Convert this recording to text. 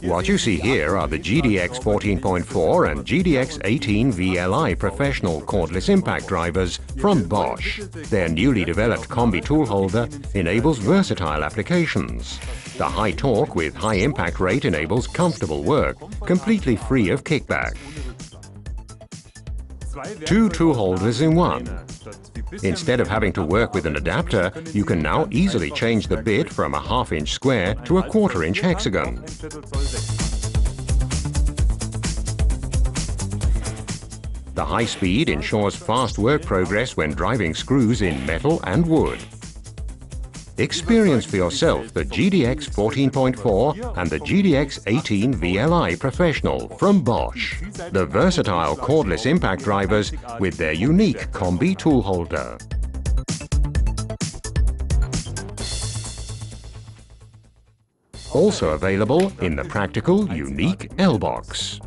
What you see here are the GDX 14.4 and GDX 18 VLI professional cordless impact drivers from Bosch. Their newly developed combi tool holder enables versatile applications. The high torque with high impact rate enables comfortable work, completely free of kickback. 2 tool holders in one. Instead of having to work with an adapter, you can now easily change the bit from a half-inch square to a quarter-inch hexagon. The high speed ensures fast work progress when driving screws in metal and wood. Experience for yourself the GDX 14.4 and the GDX 18 VLI Professional from Bosch, the versatile cordless impact drivers with their unique combi tool holder. Also available in the practical, unique L-Box.